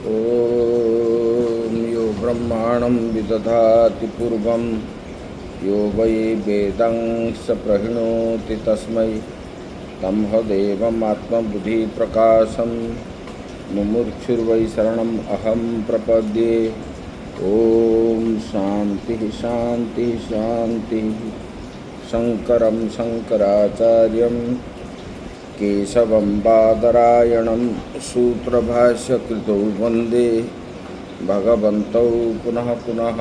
ॐ यो ब्रह्माणं विदधाति पूर्वं यो वै वेदं स प्रहिणोति तस्मै तमहदेवमात्मबुद्धिप्रकाशं मुमुक्षुर्वै शरणम् अहं प्रपद्ये। ॐ शान्तिः शान्तिः शान्तिः। शङ्करं शङ्कराचार्यं केशवं बादरायणं सूत्रभाष्यकृतौ वन्दे भगवन्तौ पुनः पुनः।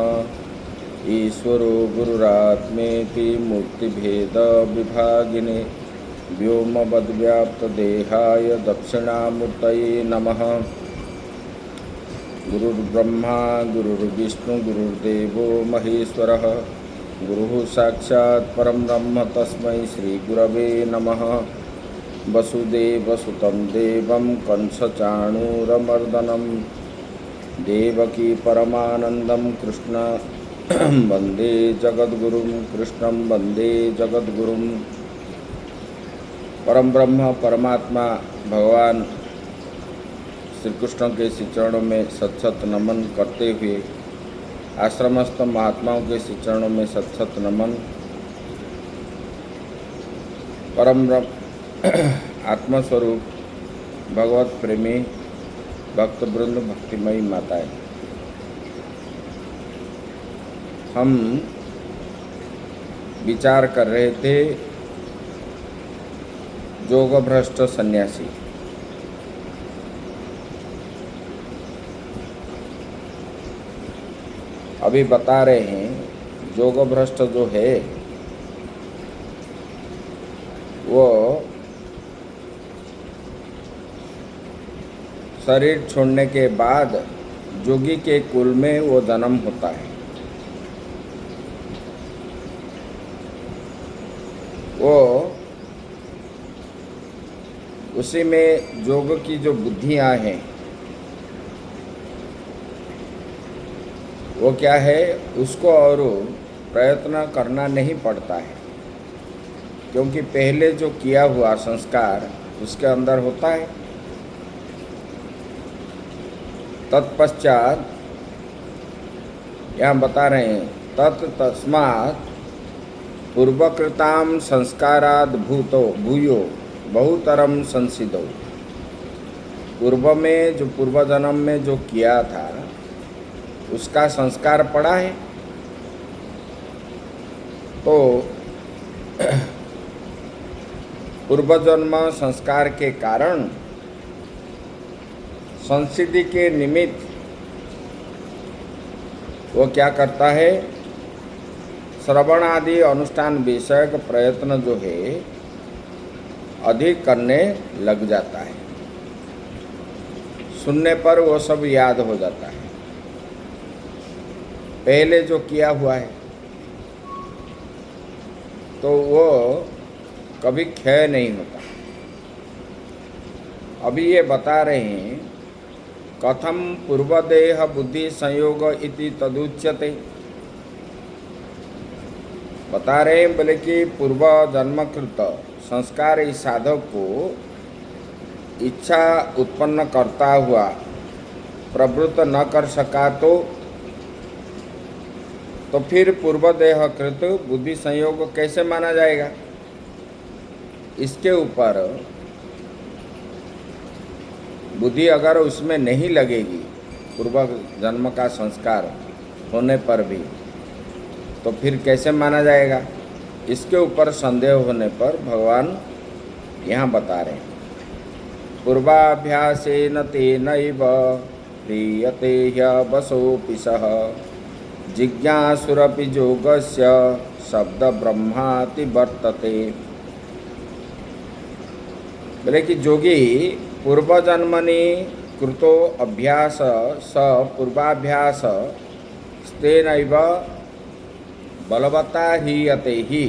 ईश्वरो गुरुरात्मेति मूर्तिभेदविभागिने व्योमवद्व्याप्तदेहाय दक्षिणामूर्तये नमः। गुरुर्ब्रह्मा गुरुर्विष्णु गुरुर्देवो महेश्वरः गुरुः साक्षात् परं ब्रह्म तस्मै श्रीगुरवे नमः। वसुदेवसुतं देवं कंसचाणूरमर्दनं देवकी परमानन्दं कृष्ण वन्दे जगद्गुरुं कृष्णं वन्दे जगद्गुरुं। परम ब्रह्म परमात्मा भगवान श्री कृष्ण के श्री चरणों में सत नमन करते हुए आश्रमस्थ महात्माओं के श्री चरणों में सत नमन। परम आत्मस्वरूप भगवत प्रेमी भक्तवृंद भक्तिमयी माताएं, हम विचार कर रहे थे योगभ्रष्ट सन्यासी। अभी बता रहे हैं योगभ्रष्ट जो है वो शरीर छोड़ने के बाद जोगी के कुल में वो जन्म होता है। वो उसी में योग की जो बुद्धियां हैं वो क्या है, उसको और प्रयत्न करना नहीं पड़ता है, क्योंकि पहले जो किया हुआ संस्कार उसके अंदर होता है। तत्पश्चात यहाँ बता रहे हैं तस्मात् पूर्वकृतां संस्काराद भूयो बहुतरम संसिदो। पूर्व में जो पूर्व जन्म में जो किया था उसका संस्कार पड़ा है, तो पूर्वजन्म संस्कार के कारण संसिद्धि के निमित्त वो क्या करता है, श्रवण आदि अनुष्ठान विषयक प्रयत्न जो है अधिक करने लग जाता है। सुनने पर वो सब याद हो जाता है, पहले जो किया हुआ है, तो वो कभी क्षय नहीं होता। अभी ये बता रहे हैं कथम पूर्वदेह बुद्धि संयोग इति तदुच्यते। बता रहे हैं बोले कि पूर्व जन्मकृत संस्कार इस साधक को इच्छा उत्पन्न करता हुआ प्रवृत्त न कर सका तो फिर पूर्वदेह कृत बुद्धि संयोग कैसे माना जाएगा। इसके ऊपर बुद्धि अगर उसमें नहीं लगेगी पूर्व जन्म का संस्कार होने पर भी, तो फिर कैसे माना जाएगा। इसके ऊपर संदेह होने पर भगवान यहाँ बता रहे हैं पूर्वाभ्यासेन तेनैव ह्रियते ह्यवसोऽपि सः जिज्ञासुरपि योगस्य शब्द ब्रह्माति वर्तते। बोले कि जोगी पूर्वजन्मनि कृतो अभ्यास स पूर्वाभ्यास तेनैव बलवता ह्रियते ही।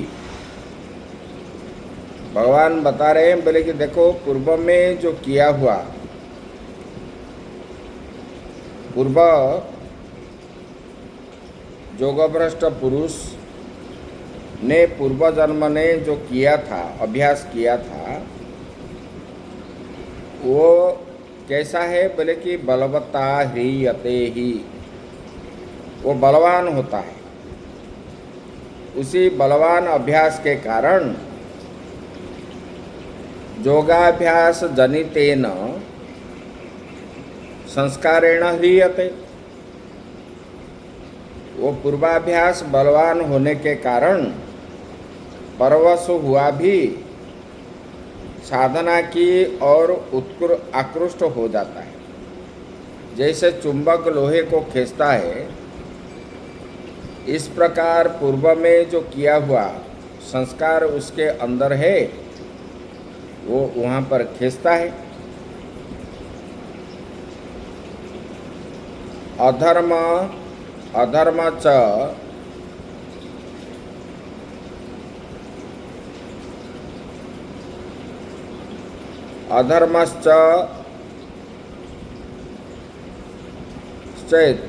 भगवान बता रहे हैं बोले कि देखो पूर्व में जो किया हुआ, पूर्व योगभ्रष्ट पुरुष ने पूर्व जन्म ने जो किया था, अभ्यास किया था, वो कैसा है, बोले कि बलवत्ता ह्रियते ही, वो बलवान होता है। उसी बलवान अभ्यास के कारण योगाभ्यास जनितेन संस्कारेण ह्रियते, वो पूर्वाभ्यास बलवान होने के कारण परवश हुआ भी साधना की और आकृष्ट हो जाता है। जैसे चुंबक लोहे को खींचता है, इस प्रकार पूर्व में जो किया हुआ संस्कार उसके अंदर है, वो वहाँ पर खींचता है। अधर्म अधर्म च अधर्मश्च चेत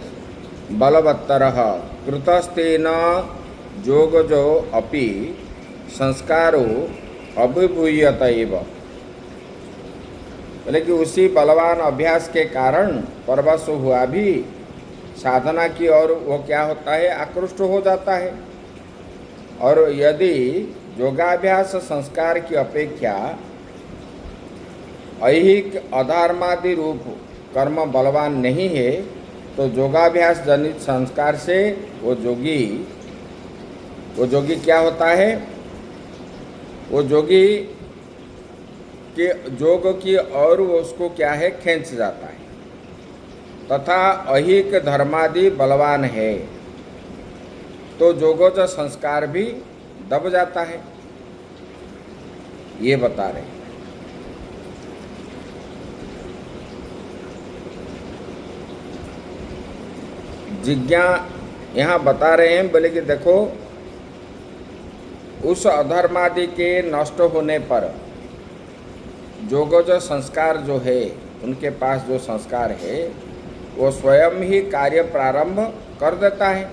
बलवत्तरः कृतस्तेन योगजो अपि संस्कारो अभिभूयत एव, बोले कि उसी बलवान अभ्यास के कारण परवश हुआ भी साधना की ओर वो क्या होता है, आकृष्ट हो जाता है। और यदि योगाभ्यास संस्कार की अपेक्षा ऐहिक अधर्मादि रूप कर्म बलवान नहीं है, तो योगाभ्यास जनित संस्कार से वो योगी क्या होता है, वो योगी के योग की और उसको क्या है, खींच जाता है। तथा ऐहिक धर्मादि बलवान है तो योगोज संस्कार भी दब जाता है, ये बता रहे। जिज्ञा यहाँ बता रहे हैं, बोले कि देखो उस अधर्मादि के नष्ट होने पर योगज संस्कार जो है, उनके पास जो संस्कार है वो स्वयं ही कार्य प्रारंभ कर देता है।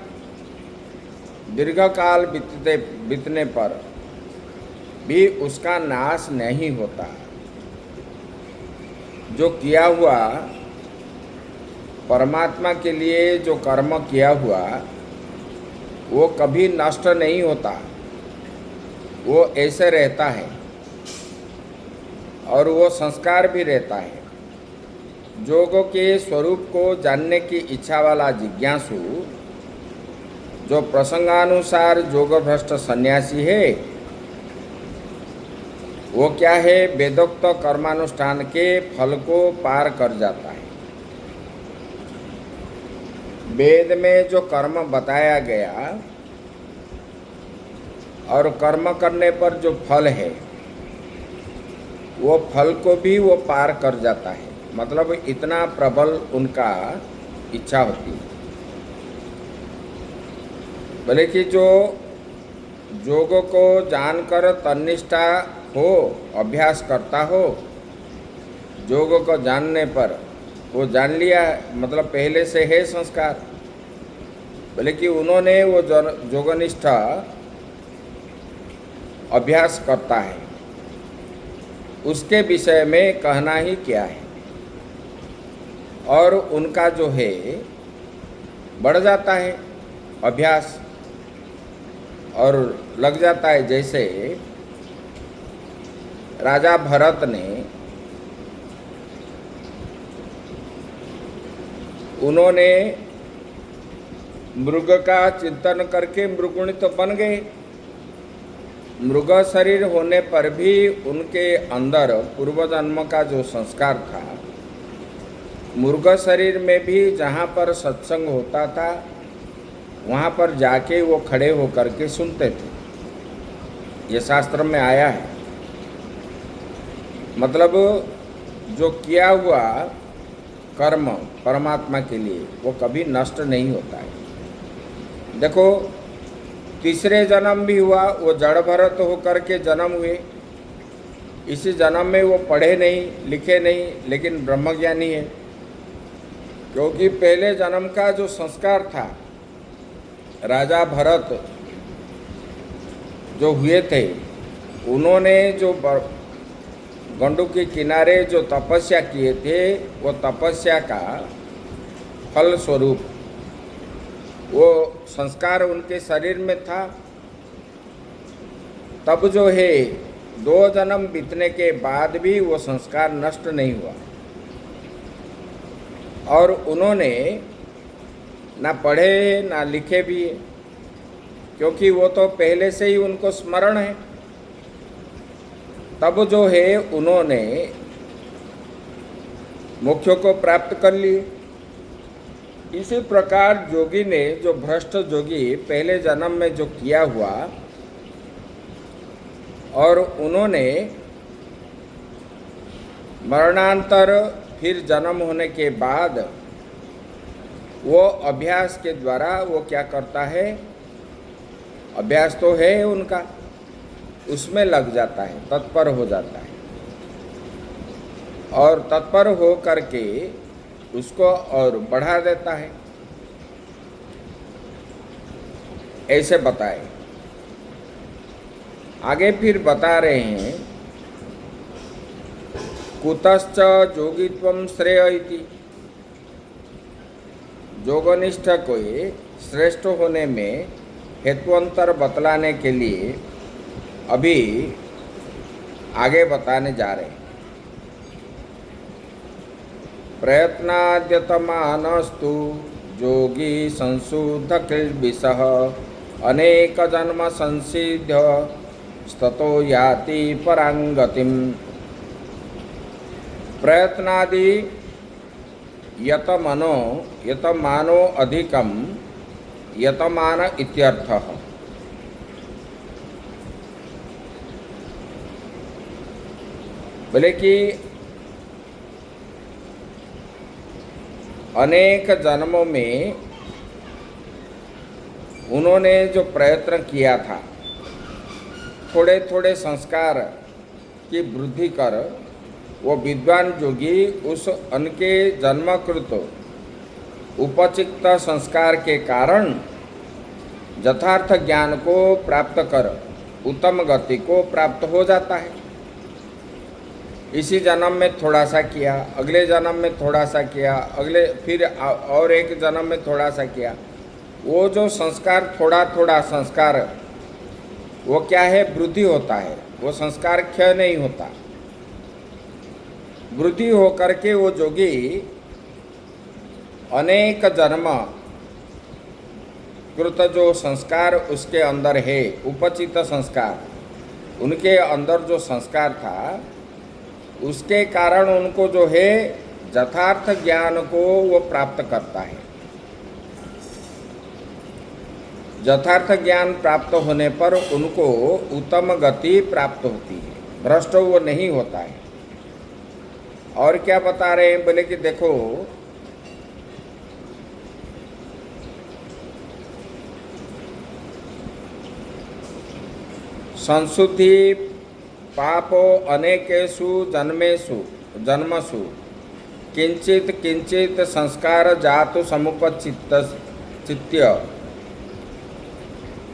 दीर्घ काल बीतने पर भी उसका नाश नहीं होता। जो किया हुआ परमात्मा के लिए जो कर्म किया हुआ वो कभी नष्ट नहीं होता, वो ऐसे रहता है और वो संस्कार भी रहता है। योग के स्वरूप को जानने की इच्छा वाला जिज्ञासु जो प्रसंगानुसार योग भ्रष्ट सन्यासी है, वो क्या है, वेदोक्त कर्मानुष्ठान के फल को पार कर जाता है। वेद में जो कर्म बताया गया और कर्म करने पर जो फल है, वो फल को भी वो पार कर जाता है। मतलब इतना प्रबल उनका इच्छा होती है। बोले कि जो योग को जानकर तन्निष्ठा हो, अभ्यास करता हो, योग को जानने पर वो जान लिया, मतलब पहले से है संस्कार। बोले कि उन्होंने वो योगनिष्ठा अभ्यास करता है, उसके विषय में कहना ही क्या है। और उनका जो है बढ़ जाता है अभ्यास और लग जाता है। जैसे राजा भरत ने, उन्होंने मृग का चिंतन करके मृगुणी तो बन गए। मृग शरीर होने पर भी उनके अंदर पूर्व जन्म का जो संस्कार था, मृग शरीर में भी जहाँ पर सत्संग होता था वहाँ पर जाके वो खड़े होकर के सुनते थे। ये शास्त्र में आया है। मतलब जो किया हुआ कर्म परमात्मा के लिए वो कभी नष्ट नहीं होता है। देखो तीसरे जन्म भी हुआ, वो जड़ भरत होकर के जन्म हुए। इसी जन्म में वो पढ़े नहीं लिखे नहीं, लेकिन ब्रह्मज्ञानी है, क्योंकि पहले जन्म का जो संस्कार था, राजा भरत जो हुए थे, उन्होंने जो गंडू के किनारे जो तपस्या किए थे, वो तपस्या का फल स्वरूप वो संस्कार उनके शरीर में था। तब जो है 2 जन्म बीतने के बाद भी वो संस्कार नष्ट नहीं हुआ, और उन्होंने ना पढ़े ना लिखे भी, क्योंकि वो तो पहले से ही उनको स्मरण है। तब जो है उन्होंने मोक्ष को प्राप्त कर लिए। इसी प्रकार जोगी ने, जो भ्रष्ट जोगी पहले जन्म में जो किया हुआ, और उन्होंने मरणांतर फिर जन्म होने के बाद वो अभ्यास के द्वारा वो क्या करता है, अभ्यास तो है उनका, उसमें लग जाता है, तत्पर हो जाता है, और तत्पर हो करके उसको और बढ़ा देता है। ऐसे बताए। आगे फिर बता रहे हैं, कुतश्च जोगित्वं श्रेय इति। जोगनिष्ठ को श्रेष्ठ होने में हेतुअंतर बतलाने के लिए अभी आगे बताने जा रहे हैं। प्रयत्नाद्यतमानस्तु जोगी संशुद्ध किल्बिषः अनेक जन्म संसिद्ध स्ततो याति परांगतिम। प्रयत्नादि यतमानो अधिकम यतमान इत्यर्थः। बोले कि अनेक जन्मों में उन्होंने जो प्रयत्न किया था, थोड़े थोड़े संस्कार की वृद्धि कर वो विद्वान जोगी उस उनके जन्मकृत उपचित संस्कार के कारण यथार्थ ज्ञान को प्राप्त कर उत्तम गति को प्राप्त हो जाता है। इसी जन्म में थोड़ा सा किया, अगले जन्म में थोड़ा सा किया, अगले फिर और एक जन्म में थोड़ा सा किया। वो जो संस्कार, थोड़ा थोड़ा संस्कार, वो क्या है, वृद्धि होता है। वो संस्कार क्षय नहीं होता, वृद्धि हो करके वो जोगी अनेक जन्म कृत जो संस्कार उसके अंदर है, उपचित संस्कार, उनके अंदर जो संस्कार था, उसके कारण उनको जो है यथार्थ ज्ञान को वो प्राप्त करता है। यथार्थ ज्ञान प्राप्त होने पर उनको उत्तम गति प्राप्त होती है, भ्रष्ट वो नहीं होता है। और क्या बता रहे हैं, बोले कि देखो संशुद्धि पापो अनेकेषु जन्मसु किंचित किंचित संस्कार जातु समुपचित्य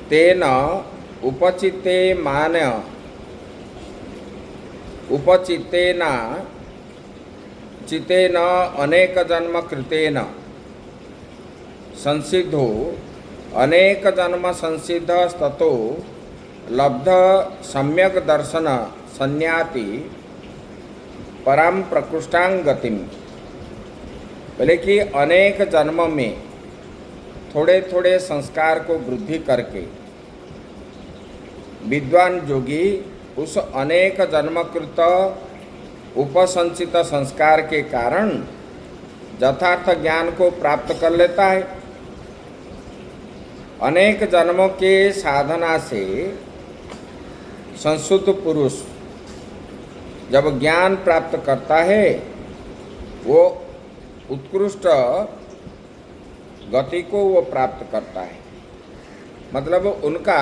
तेन उपचितेन चितेन अनेक जन्म कृतेन संसिद्धो अनेक जन्म संसिद्ध ततो लब्ध सम्यक दर्शन संन्याति परम प्रकृष्टांग गतिम। बोले कि अनेक जन्म में थोड़े थोड़े संस्कार को वृद्धि करके विद्वान जोगी उस अनेक जन्मकृत उपसंचित संस्कार के कारण यथार्थ ज्ञान को प्राप्त कर लेता है। अनेक जन्मों के साधना से संशुद्ध पुरुष जब ज्ञान प्राप्त करता है, वो उत्कृष्ट गति को वो प्राप्त करता है। मतलब उनका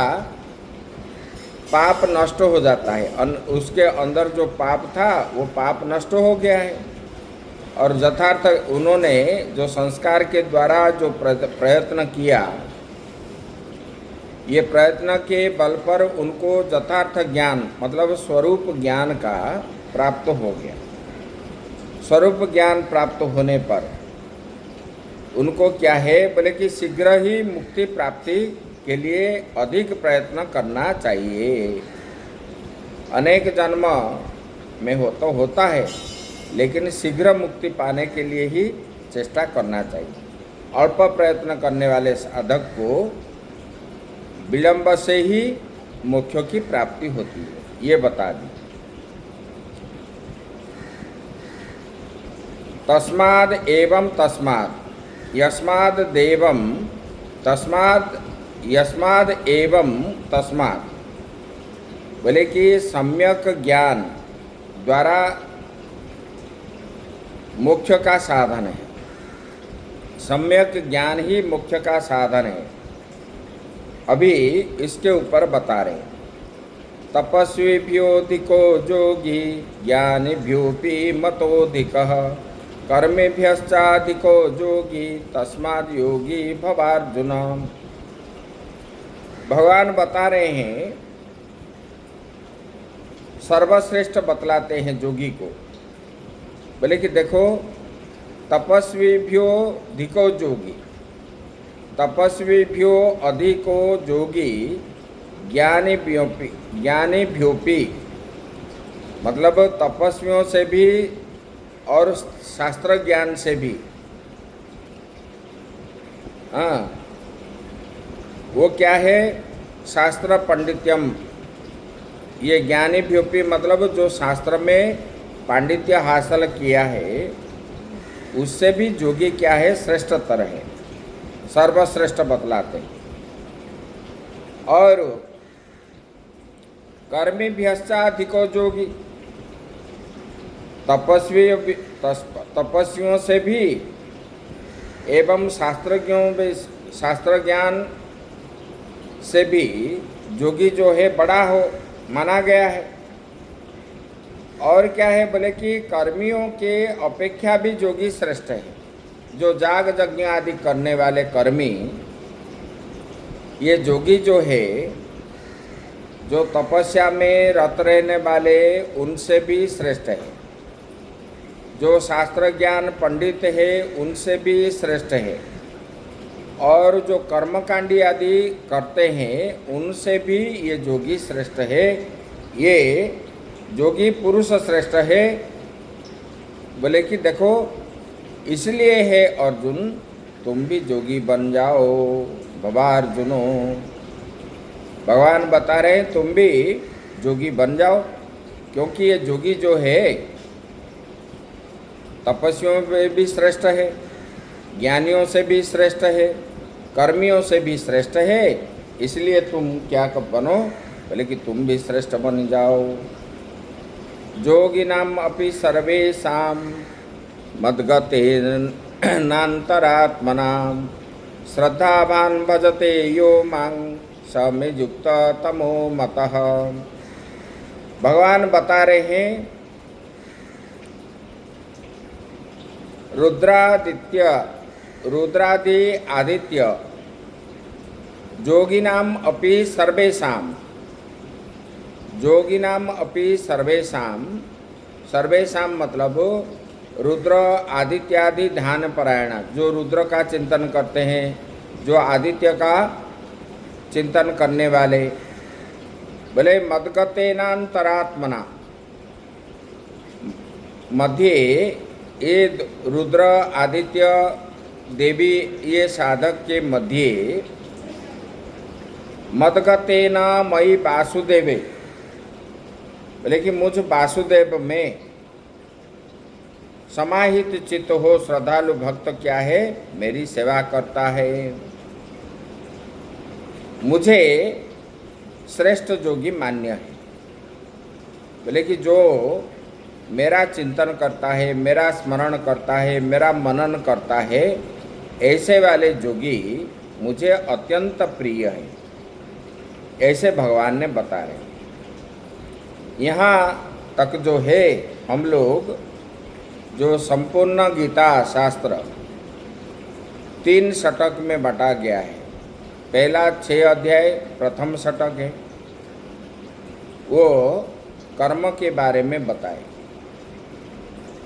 पाप नष्ट हो जाता है, उसके अंदर जो पाप था वो पाप नष्ट हो गया है, और यथार्थ उन्होंने जो संस्कार के द्वारा जो प्रयत्न किया, ये प्रयत्न के बल पर उनको यथार्थ ज्ञान मतलब स्वरूप ज्ञान का प्राप्त हो गया। स्वरूप ज्ञान प्राप्त होने पर उनको क्या है बोले कि शीघ्र ही मुक्ति प्राप्ति के लिए अधिक प्रयत्न करना चाहिए। अनेक जन्म में तो होता है, लेकिन शीघ्र मुक्ति पाने के लिए ही चेष्टा करना चाहिए। अल्प प्रयत्न करने वाले साधक को विलंब से ही मोक्ष की प्राप्ति होती है, ये बता दी। तस्माद एवं तस्माद यस्माद देवम तस्माद यस्माद एवं तस्माद, बोले कि सम्यक ज्ञान द्वारा मोक्ष का साधन है। सम्यक ज्ञान ही मोक्ष का साधन है। अभी इसके ऊपर बता रहे हैं। तपस्वीभ्योऽधिको योगी ज्ञानिभ्योऽपि मतोऽधिकः कर्मेभ्यश्चाधिको योगी तस्माद् योगी भवार्जुन। भगवान बता रहे हैं, सर्वश्रेष्ठ बतलाते हैं योगी को। बोले कि देखो, तपस्वीभ्यो अधिको योगी, तपस्वीभ्यो अधिको योगी ज्ञानिभ्योपि, मतलब तपस्वियों से भी और शास्त्र ज्ञान से भी। हाँ, वो क्या है? शास्त्र पंडित्यम। ये ज्ञानिभ्योपि मतलब जो शास्त्र में पांडित्य हासिल किया है, उससे भी योगी क्या है? श्रेष्ठतर है, सर्वश्रेष्ठ बतलाते हैं। और कर्मीभ्यश्चाधिको योगी, तपस्वियों से भी एवं शास्त्र ज्ञान से भी योगी जो है बड़ा हो माना गया है। और क्या है बोले कि कर्मियों के अपेक्षा भी योगी श्रेष्ठ है। जो जाग यज्ञ आदि करने वाले कर्मी, ये योगी जो है, जो तपस्या में रत रहने वाले, उनसे भी श्रेष्ठ है। जो शास्त्र ज्ञान पंडित है, उनसे भी श्रेष्ठ है। और जो कर्मकांडी आदि करते हैं, उनसे भी ये योगी श्रेष्ठ है। ये योगी पुरुष श्रेष्ठ है। बोले कि देखो, इसलिए है अर्जुन, तुम भी योगी बन जाओ। बाबा अर्जुनो, भगवान बता रहे हैं तुम भी योगी बन जाओ, क्योंकि ये योगी जो है तपस्वियों में भी श्रेष्ठ है, ज्ञानियों से भी श्रेष्ठ है, कर्मियों से भी श्रेष्ठ है। इसलिए तुम क्या बनो? बोले कि तुम भी श्रेष्ठ बन जाओ। योगिनाम अपि सर्वेषां मद्गतेनान्तरात्मनां श्रद्धावान् भजते यो मां स मे युक्त तमो मतः। भगवान बता रहे हैं, रुद्रादि आदित्य योगिनाम अपि सर्वेषां, योगिनाम अपि सर्वेषां, सर्वेषां मतलब रुद्र आदित्यादि ध्यान परायण, जो रुद्र का चिंतन करते हैं, जो आदित्य का चिंतन करने वाले। बोले मद्गतेनान्तरात्मना, मध्य ये रुद्र आदित्य देवी, ये साधक के मध्य मद्गतेन मयि वासुदेवे, बोले कि मुझ वासुदेव में समाहित चित्त हो श्रद्धालु भक्त क्या है? मेरी सेवा करता है। मुझे श्रेष्ठ योगी मान्य है। बोले कि जो मेरा चिंतन करता है, मेरा स्मरण करता है, मेरा मनन करता है, ऐसे वाले योगी मुझे अत्यंत प्रिय है। ऐसे भगवान ने बता रहे। यहाँ तक जो है, हम लोग जो संपूर्ण गीता शास्त्र 3 षटक में बटा गया है। पहला 6 अध्याय प्रथम षटक है, वो कर्म के बारे में बताए।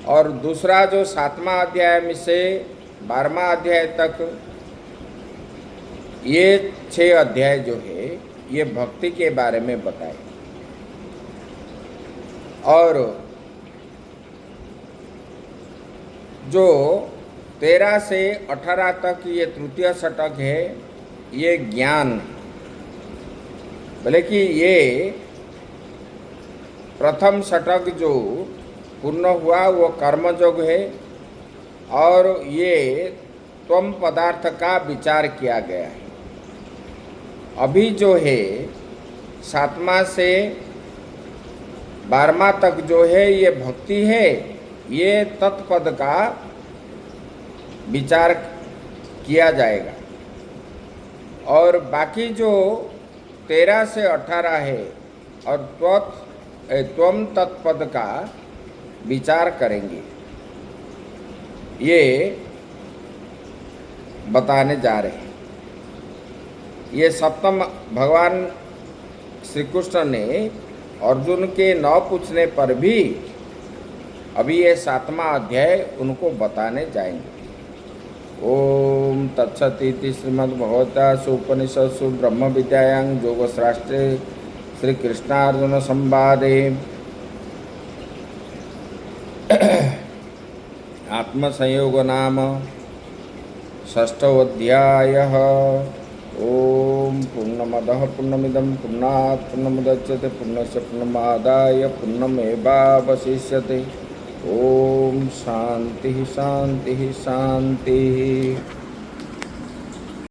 और दूसरा जो 7वां अध्याय में से 12वां अध्याय तक, ये 6 अध्याय जो है ये भक्ति के बारे में बताए। और जो 13 से 18 तक ये तृतीय षटक है, ये ज्ञान, भले कि ये प्रथम षटक जो पूर्ण हुआ वो कर्मयोग है, और ये त्वम पदार्थ का विचार किया गया है। अभी जो है 7वां से 12वां तक जो है ये भक्ति है, ये तत्पद का विचार किया जाएगा। और बाकी जो 13 से 18 है और त्वम तत्पद का विचार करेंगे, ये बताने जा रहे हैं। ये सप्तम भगवान श्री कृष्ण ने अर्जुन के न पूछने पर भी अभी ये 7वां अध्याय उनको बताने जाएंगे। ओम तत्सदिति श्रीमद्भगवद्गीतासु उपनिषत्सु ब्रह्म विद्यायां योगशास्त्रे श्री कृष्णार्जुन संवादे आत्मसंयोग नाम 6वाध्यायः। ओम पूर्णमदः पूर्णमिदं पूर्णात् पूर्णमुदच्यते पूर्णस्य पूर्णमादाय पूर्णमेवावशिष्यते। ओम शांति शांति शांति।